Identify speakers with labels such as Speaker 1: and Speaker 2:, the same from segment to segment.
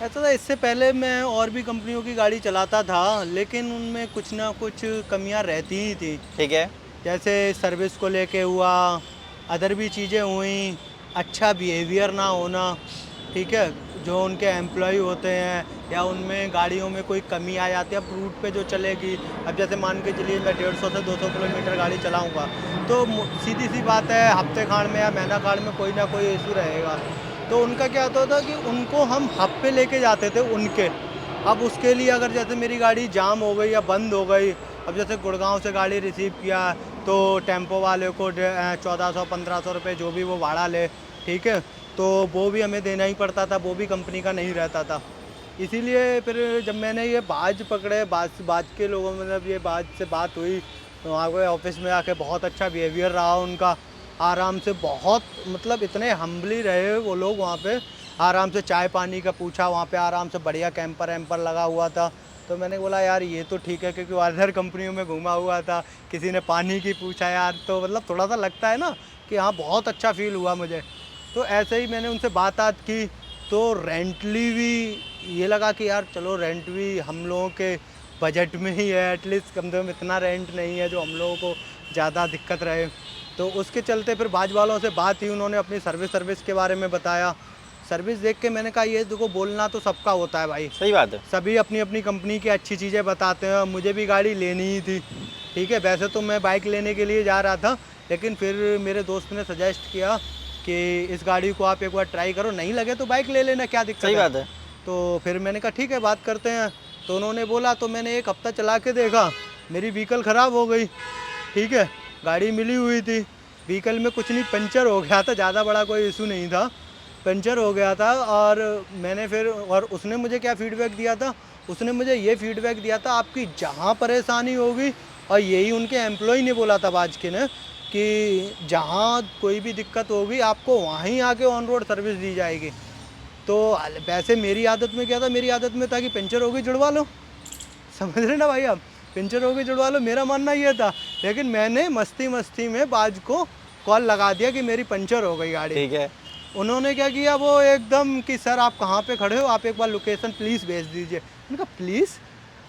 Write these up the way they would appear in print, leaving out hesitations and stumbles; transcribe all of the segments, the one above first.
Speaker 1: ऐसा था, इससे पहले मैं और भी कंपनियों की गाड़ी चलाता था, लेकिन उनमें कुछ ना कुछ कमियां रहती ही थी।
Speaker 2: ठीक है।
Speaker 1: जैसे सर्विस को लेके हुआ, अदर भी चीज़ें हुई, अच्छा बिहेवियर ना होना, ठीक है, जो उनके एम्प्लॉय होते हैं, या उनमें गाड़ियों में कोई कमी आ जाती है अब रूट पे जो चलेगी। अब जैसे मान के चलिए मैं 150 से 200 किलोमीटर गाड़ी चलाऊंगा, तो सीधी सी बात है, हफ्ते खाड़ में या महीना खाड़ में कोई ना कोई इशू रहेगा। तो उनका क्या होता था कि उनको हम हब पे लेके जाते थे उनके। अब उसके लिए अगर जैसे मेरी गाड़ी जाम हो गई या बंद हो गई, अब जैसे गुड़गांव से गाड़ी रिसीव किया, तो टेम्पो वाले को 1400-1500 रुपये जो भी वो भाड़ा ले, ठीक है, तो वो भी हमें देना ही पड़ता था, वो भी कंपनी का नहीं रहता था। इसीलिए फिर जब मैंने ये बाज पकड़े, बाज बाज के लोगों में, मतलब ये बाज से बात हुई, तो वहाँ पे ऑफिस में आके बहुत अच्छा बिहेवियर रहा उनका। आराम से, बहुत मतलब इतने हम्बली रहे वो लोग वहाँ पे। आराम से चाय पानी का पूछा, वहाँ पे आराम से बढ़िया कैंपर वैम्पर लगा हुआ था। तो मैंने बोला यार ये तो ठीक है, क्योंकि अदर कंपनियों में घूमा हुआ था, किसी ने पानी की पूछा यार, तो मतलब थोड़ा सा लगता है ना कि हाँ बहुत अच्छा फील हुआ मुझे। तो ऐसे ही मैंने उनसे बात की, तो रेंटली भी ये लगा कि यार चलो रेंट भी हम लोगों के बजट में ही है, एटलीस्ट कम से कम इतना रेंट नहीं है जो हम लोगों को ज़्यादा दिक्कत रहे। तो उसके चलते फिर बाज वालों से बात की, उन्होंने अपनी सर्विस के बारे में बताया। सर्विस देख के मैंने कहा ये देखो, बोलना तो सबका होता है भाई,
Speaker 2: सही बात है।
Speaker 1: सभी अपनी अपनी कंपनी की अच्छी चीज़ें बताते हैं। मुझे भी गाड़ी लेनी ही थी, ठीक है, वैसे तो मैं बाइक लेने के लिए जा रहा था, लेकिन फिर मेरे दोस्त ने सजेस्ट किया कि इस गाड़ी को आप एक बार ट्राई करो, नहीं लगे तो बाइक ले लेना, क्या दिक्कत
Speaker 2: सही
Speaker 1: है।
Speaker 2: बात है।
Speaker 1: तो फिर मैंने कहा ठीक है बात करते हैं। तो उन्होंने बोला, तो मैंने एक हफ्ता चला के देखा, मेरी व्हीकल ख़राब हो गई, ठीक है, गाड़ी मिली हुई थी, व्हीकल में कुछ नहीं, पंचर हो गया था, ज़्यादा बड़ा कोई इशू नहीं था, पंचर हो गया था। और मैंने फिर, और उसने मुझे क्या फ़ीडबैक दिया था, उसने मुझे ये फ़ीडबैक दिया था, आपकी जहाँ परेशानी होगी, और यही उनके एम्प्लॉय ने बोला था बाज के ने, कि जहाँ कोई भी दिक्कत होगी आपको वहीं आके ऑन रोड सर्विस दी जाएगी। तो वैसे मेरी आदत में क्या था, मेरी आदत में था कि पंचर हो गई जुड़वा लो, समझ रहे ना भाई आप, पंचर हो गई जुड़वा लो, मेरा मानना ये था। लेकिन मैंने मस्ती मस्ती में बाज को कॉल लगा दिया कि मेरी पंचर हो गई गाड़ी।
Speaker 2: ठीक है।
Speaker 1: उन्होंने क्या किया, वो एकदम कि सर आप कहाँ पे खड़े हो, आप एक बार लोकेशन प्लीज़ भेज दीजिए। मैंने कहा प्लीज़,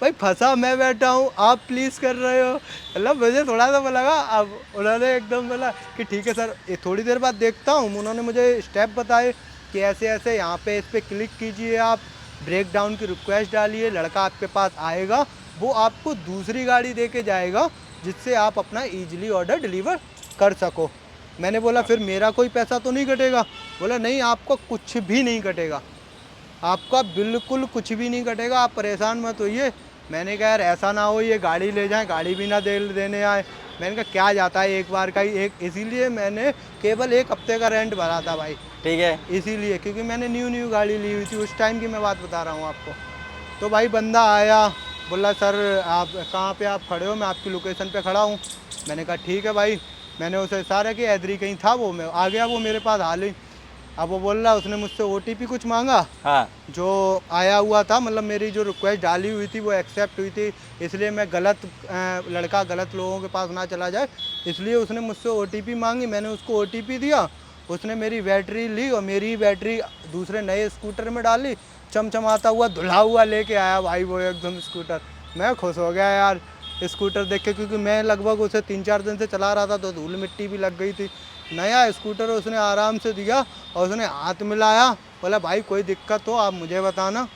Speaker 1: भाई फंसा मैं बैठा हूँ, आप प्लीज़ कर रहे हो, मतलब मुझे थोड़ा सा लगा। अब उन्होंने एकदम बोला कि ठीक है सर, ये थोड़ी देर बाद देखता हूँ। उन्होंने मुझे स्टेप बताए कि ऐसे ऐसे यहाँ पे इस पर क्लिक कीजिए, आप ब्रेक डाउन की रिक्वेस्ट डालिए, लड़का आपके पास आएगा, वो आपको दूसरी गाड़ी दे के जाएगा, जिससे आप अपना ईजिली ऑर्डर डिलीवर कर सको। मैंने बोला फिर मेरा कोई पैसा तो नहीं कटेगा। बोला नहीं, आपको कुछ भी नहीं कटेगा, आपका बिल्कुल कुछ भी नहीं कटेगा, आप परेशान मत होइए। मैंने कहा यार ऐसा ना हो ये गाड़ी ले जाएं, गाड़ी भी ना देने आए। मैंने कहा क्या जाता है एक बार का ही, एक इसीलिए मैंने केवल एक हफ्ते का रेंट भरा था भाई,
Speaker 2: ठीक है।
Speaker 1: इसीलिए, क्योंकि मैंने न्यू गाड़ी ली हुई थी, उस टाइम की मैं बात बता रहा हूँ आपको। तो भाई बंदा आया, बोला सर आप कहाँ पे आप खड़े हो, मैं आपकी लोकेशन पे खड़ा हूँ। मैंने कहा ठीक है भाई, मैंने उसे इशारा किया, एदरी कहीं था वो, मैं आ गया वो मेरे पास हाल ही। अब वो बोल रहा, उसने मुझसे OTP कुछ मांगा,
Speaker 2: हाँ।
Speaker 1: जो आया हुआ था, मतलब मेरी जो रिक्वेस्ट डाली हुई थी वो एक्सेप्ट हुई थी, इसलिए मैं गलत लड़का गलत लोगों के पास ना चला जाए, इसलिए उसने मुझसे OTP मांगी। मैंने उसको OTP दिया, उसने मेरी बैटरी ली और मेरी बैटरी दूसरे नए स्कूटर में डाली, चमचमाता हुआ धुला हुआ लेके आया भाई वो एकदम स्कूटर। मैं खुश हो गया यार स्कूटर देख के, क्योंकि मैं लगभग उसे 3-4 दिन से चला रहा था, तो धूल मिट्टी भी लग गई थी। नया स्कूटर उसने आराम से दिया, और उसने हाथ मिलाया, बोला भाई कोई दिक्कत हो आप मुझे बताना,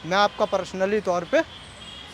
Speaker 1: मैं आपका पर्सनली तौर पे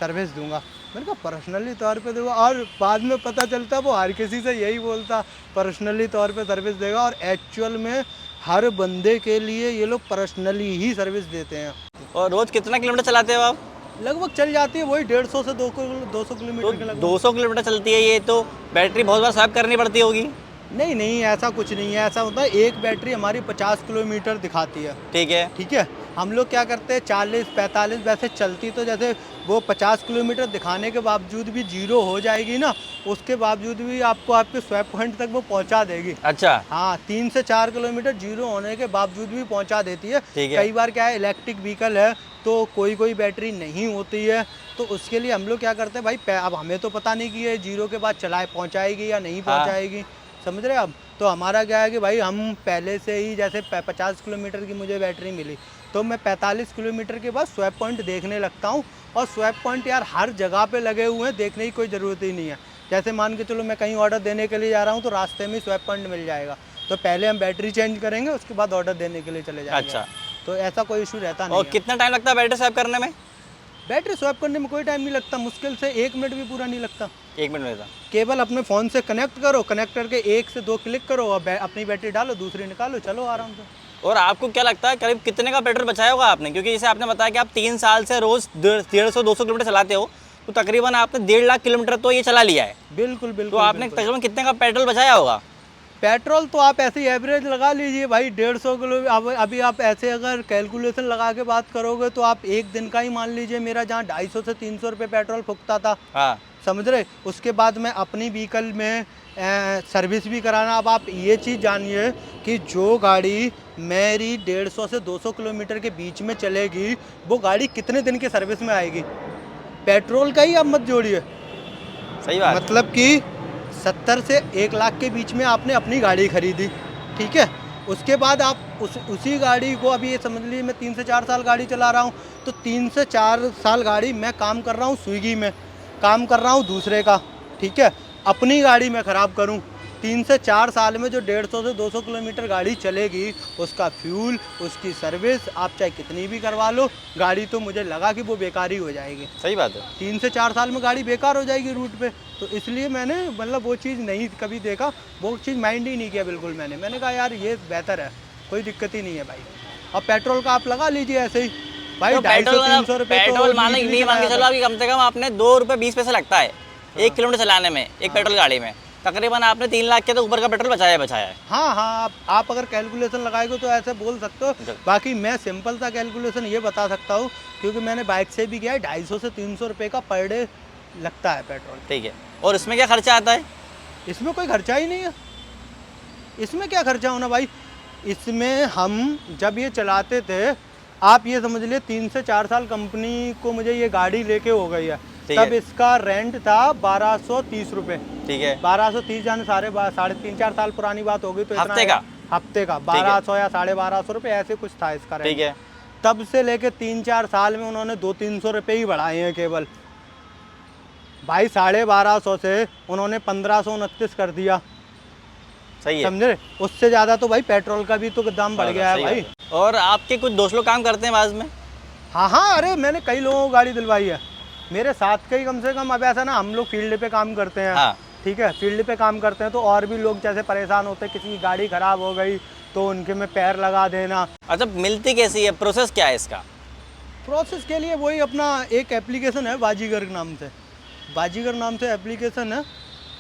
Speaker 1: सर्विस दूंगा। मैंने कहा पर्सनली तौर पे दूंगा, और बाद में पता चलता वो हर किसी से यही बोलता पर्सनली तौर पे सर्विस देगा, और एक्चुअल में हर बंदे के लिए ये लोग पर्सनली ही सर्विस देते हैं।
Speaker 2: और रोज कितना किलोमीटर चलाते हो आप?
Speaker 1: लगभग चल जाती है वही 150 से 200
Speaker 2: तो
Speaker 1: किलोमीटर के लगभग।
Speaker 2: 200 किलोमीटर चलती है ये तो बैटरी बहुत बार साफ करनी पड़ती होगी।
Speaker 1: नहीं नहीं, ऐसा कुछ नहीं है, ऐसा होता है एक बैटरी हमारी 50 किलोमीटर दिखाती है,
Speaker 2: ठीक है।
Speaker 1: ठीक है। हम लोग क्या करते हैं 40-45, वैसे चलती तो जैसे वो 50 किलोमीटर दिखाने के बावजूद भी जीरो हो जाएगी ना, उसके बावजूद भी आपको आपके स्वैप पॉइंट तक वो पहुंचा देगी।
Speaker 2: अच्छा।
Speaker 1: हाँ, 3 से 4 किलोमीटर जीरो होने के बावजूद भी पहुंचा देती है।
Speaker 2: ठीक है।
Speaker 1: कई बार क्या है, इलेक्ट्रिक व्हीकल है तो कोई बैटरी नहीं होती है, तो उसके लिए हम लोग क्या करते हैं भाई, अब हमें तो पता नहीं कि ये जीरो के बाद चलाए पहुँचाएगी या नहीं
Speaker 2: हाँ।
Speaker 1: पहुँचाएगी, समझ रहे हैं आप। तो हमारा क्या है कि भाई हम पहले से ही, जैसे 50 किलोमीटर की मुझे बैटरी मिली, तो मैं 45 किलोमीटर के बाद स्वैप पॉइंट देखने लगता हूँ। और स्वैप पॉइंट यार हर जगह पे लगे हुए हैं, देखने की कोई ज़रूरत ही नहीं है। जैसे मान के चलो मैं कहीं ऑर्डर देने के लिए जा रहा हूँ तो रास्ते में ही स्वैप पॉइंट मिल जाएगा, तो पहले हम बैटरी चेंज करेंगे, उसके बाद ऑर्डर देने के लिए चले जाएंगे।
Speaker 2: अच्छा,
Speaker 1: तो ऐसा कोई इशू रहता नहीं
Speaker 2: और
Speaker 1: है।
Speaker 2: कितना टाइम लगता है बैटरी स्वैप करने में?
Speaker 1: बैटरी स्वैप करने में कोई टाइम नहीं लगता, मुश्किल से 1 मिनट भी पूरा नहीं लगता।
Speaker 2: 1 मिनट लगता।
Speaker 1: केबल अपने फ़ोन से कनेक्ट करो, कनेक्ट करके 1 से 2 क्लिक करो और अपनी बैटरी डालो, दूसरी निकालो, चलो आराम से।
Speaker 2: और आपको क्या लगता है करीब कितने का पेट्रोल बचाया होगा आपने? क्योंकि जैसे आपने बताया कि आप 3 साल से रोज़ 150-200 किलोमीटर चलाते हो, तो तकरीबन आपने 1.5 लाख किलोमीटर तो ये चला लिया है।
Speaker 1: बिल्कुल
Speaker 2: तो
Speaker 1: बिल्कुल।
Speaker 2: आपने तकरीबन कितने का पेट्रोल बचाया होगा?
Speaker 1: पेट्रोल तो आप ऐसे ही एवरेज लगा लीजिए भाई, 150 किलो। अब अभी आप ऐसे अगर कैलकुलेशन लगा के बात करोगे तो आप एक दिन का ही मान लीजिए, मेरा जहाँ 250 से 300 रुपये पेट्रोल फूकता था,
Speaker 2: हाँ,
Speaker 1: समझ रहे। उसके बाद मैं अपनी व्हीकल में सर्विस भी कराना। अब आप ये चीज़ जानिए कि जो गाड़ी मेरी 150 से 200 किलोमीटर के बीच में चलेगी, वो गाड़ी कितने दिन की सर्विस में आएगी। पेट्रोल का ही आप मत जोड़िए,
Speaker 2: सही बात।
Speaker 1: मतलब कि 70 से 1 लाख के बीच में आपने अपनी गाड़ी खरीदी, ठीक है। उसके बाद आप उसी गाड़ी को, अभी ये समझ लीजिए मैं 3 से 4 साल गाड़ी चला रहा हूँ, तो 3 से 4 साल गाड़ी मैं काम कर रहा हूँ स्विगी में, काम कर रहा हूँ दूसरे का, ठीक है। अपनी गाड़ी मैं ख़राब करूँ, 3 से 4 साल में जो 150 से 200 किलोमीटर गाड़ी चलेगी, उसका फ्यूल, उसकी सर्विस आप चाहे कितनी भी करवा लो, गाड़ी तो मुझे लगा कि वो बेकार ही हो जाएगी।
Speaker 2: सही बात है।
Speaker 1: 3 से 4 साल में गाड़ी बेकार हो जाएगी रूट पे। तो इसलिए मैंने मतलब वो चीज़ नहीं कभी देखा, वो चीज़ माइंड ही नहीं किया बिल्कुल। मैंने कहा यार ये बेहतर है, कोई दिक्कत ही नहीं है भाई। और पेट्रोल का आप लगा लीजिए ऐसे ही भाई,
Speaker 2: तो
Speaker 1: 250-300 रुपये
Speaker 2: पेट्रोल मानो नहीं मान के चलो आपकी कम से कम आपने 2 रुपये 20 पैसे लगता है 1 किलोमीटर चलाने में, एक पेट्रोल गाड़ी में। तकरीबन आपने 3 लाख के तो ऊपर का पेट्रोल बचाया है।
Speaker 1: हाँ हाँ, आप अगर कैलकुलेशन लगाएंगे तो ऐसे बोल सकते हो। बाकी मैं सिंपल सा कैलकुलेशन ये बता सकता हूँ, क्योंकि मैंने बाइक से भी किया है, 250 से 300 रुपये का पर डे लगता है पेट्रोल।
Speaker 2: ठीक है, और इसमें क्या खर्चा आता है?
Speaker 1: इसमें कोई खर्चा ही नहीं है। इसमें क्या खर्चा होना भाई, इसमें हम जब ये चलाते थे, आप ये समझ लिए 3 से 4 साल कंपनी को मुझे ये गाड़ी लेके हो गई है, तब इसका रेंट था 1230 रुपये।
Speaker 2: ठीक है,
Speaker 1: 1230 यानी 3.5-4 साल पुरानी बात होगी, तो
Speaker 2: हफ्ते का
Speaker 1: 1200 या 1250 रुपये ऐसे कुछ था इसका रेंट।
Speaker 2: ठीक है,
Speaker 1: तब से लेके 3-4 साल में उन्होंने 200-300 रुपये ही बढ़ाए हैं केवल भाई। 1250 से उन्होंने 1529 कर दिया,
Speaker 2: सही है।
Speaker 1: समझे। उससे ज़्यादा तो भाई पेट्रोल का भी तो दाम बढ़ गया है भाई।
Speaker 2: और आपके कुछ दोस्त लोग काम करते हैं बाज़ में?
Speaker 1: हाँ हाँ, अरे मैंने कई लोगों को गाड़ी दिलवाई है, मेरे साथ के ही कम से कम। अब ऐसा ना, हम लोग फील्ड पे काम करते हैं,
Speaker 2: हाँ,
Speaker 1: ठीक है, फील्ड पे काम करते हैं, तो और भी लोग जैसे परेशान होते हैं, किसी की गाड़ी ख़राब हो गई तो उनके में पैर लगा देना।
Speaker 2: अच्छा, मिलती कैसी है, प्रोसेस क्या है इसका?
Speaker 1: प्रोसेस के लिए वही अपना एक एप्लीकेशन है बाजीगर नाम से, बाजीगर नाम से एप्लीकेशन है,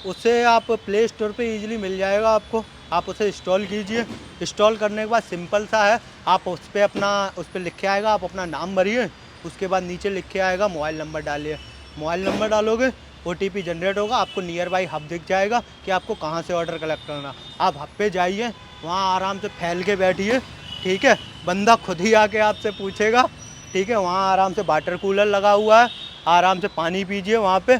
Speaker 1: उससे आप प्ले स्टोर पे इजीली मिल जाएगा आपको। आप उसे इंस्टॉल कीजिए, इंस्टॉल करने के बाद सिंपल सा है, आप उस पर लिख के आएगा, आप अपना नाम भरिए, उसके बाद नीचे लिख के आएगा मोबाइल नंबर डालिए, मोबाइल नंबर डालोगे, OTP जनरेट होगा, आपको नियर बाई हब दिख जाएगा कि आपको कहाँ से ऑर्डर कलेक्ट करना। आप हब पे जाइए, वहाँ आराम से फैल के बैठिए, ठीक है, बंदा खुद ही आके आपसे पूछेगा, ठीक है। वहाँ आराम से वाटर कूलर लगा हुआ है, आराम से पानी पीजिए वहाँ पे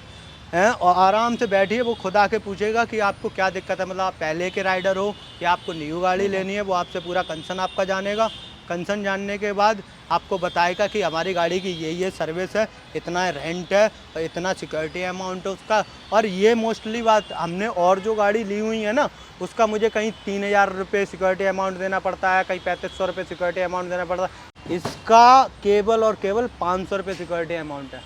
Speaker 1: हैं, और आराम से बैठिए, वो खुद आके पूछेगा कि आपको क्या दिक्कत है, मतलब आप पहले के राइडर हो या आपको न्यू गाड़ी लेनी है, वो आपसे पूरा कंसर्न आपका जानेगा। कंसर्न जानने के बाद आपको बताएगा कि हमारी गाड़ी की ये सर्विस है, इतना रेंट है और इतना सिक्योरिटी अमाउंट है उसका। और ये मोस्टली बात हमने और जो गाड़ी ली हुई है ना, उसका मुझे कहीं 3000 रुपये सिक्योरिटी अमाउंट देना पड़ता है, कहीं 3500 रुपये सिक्योरिटी अमाउंट देना पड़ता है। इसका केवल और केवल 500 रुपये सिक्योरिटी अमाउंट है।